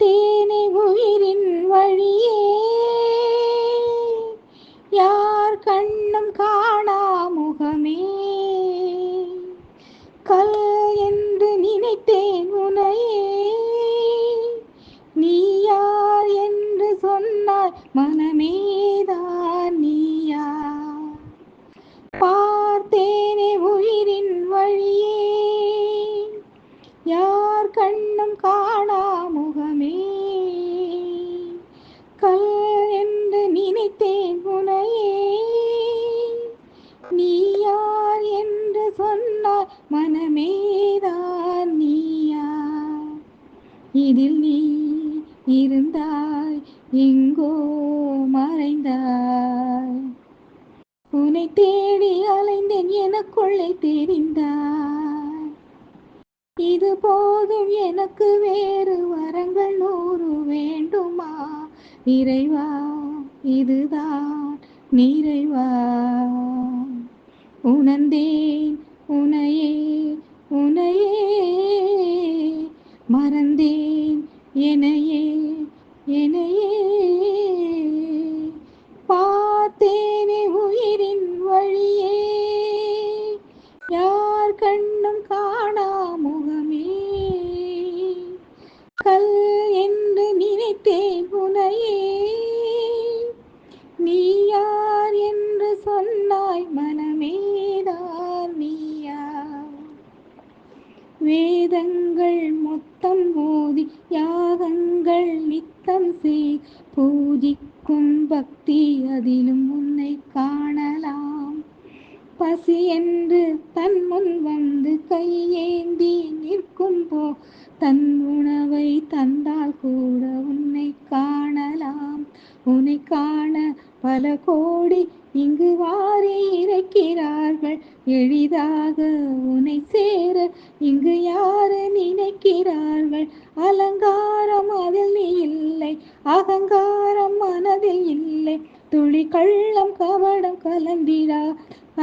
பார்த்தேனே உயிரின் வழியே, யார் கண்ணும் காணா முகமே. கல் என்று நினைத்தேன் உனையே, நீ யார் என்று சொன்னாய் மனமேதான் நீயா. பார்த்தேனே உயிரின் வழியே, யார் கண்ணும் காணா முகமே. கல் என்று நினைத்தேன் உனையே, நீ யார் என்று சொன்னாய் மனமேதான் நீயா. இதில் நீ இருந்தாய், எங்கோ மறைந்தாய். உன்னை தேடி அலைந்தேன், எனக்குள்ளே தெரிந்தாய். இது போதும் எனக்கு, வேறு வரங்கள் 100 வேண்டுமா? இறைவா, இதுதான் நிறைவா. உணர்ந்தேன் உனையே உனையே, மறந்தேன் என்னையே என்னையே. பார்த்தேனே உயிரின் வழியே, யார் கண்ணும் காணா முகமே. கல் என்று நினைத்தேன் உனையே, நீ யார் என்று சொன்னாய் மனமேதான் நீயா. வேதங்கள் மொத்தம் ஓதி, யாகங்கள் நித்தம் செய், பூஜிக்கும் பக்தி அதிலும் உன்னை காணலாம். பசி என்று தன் முன் வந்து கையேந்தி நிற்கும் போ, தன் உணவை தந்தால் கூட உன்னை காணலாம். உன்னை காண பல கோடி இங்கு வாரி இறைக்கிறார்கள், எளிதாக உன்னை சேர இங்கு யாரு நினைக்கிறார்கள். அலங்காரம் அதில் நீ இல்லை, அகங்காரம் மனதில் இல்லை, துளி கள்ளம் கவடம் கலந்திடா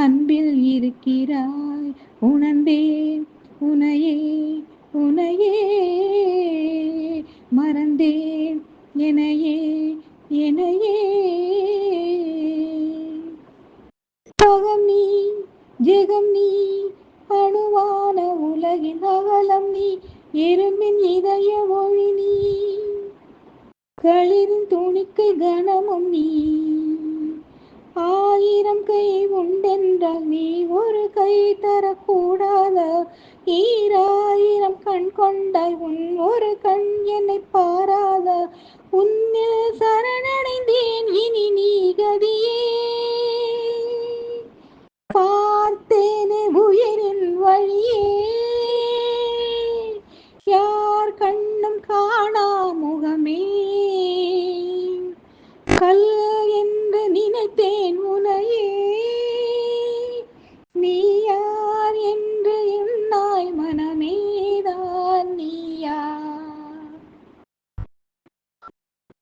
அன்பில் இருக்கிறாய். உணர்ந்தேன் உனையே உனையே, மறந்தேன் என்னையே என்னையே. அகம் நீ ஜெகம் நீ, அணுவான உலகின் அகலம் நீ, எறும்பின் இதய ஒளி நீ, களிரின் துணிக்கை கணமும் நீ. 1000 கை உண்டென்றால் நீ ஒரு கை தரக்கூடாத, 1000 கண் கொண்டாய் உன் ஒரு கண் என்னை பாராத. உன்னில் சரணடைந்தேன், இனி நீ கதியே.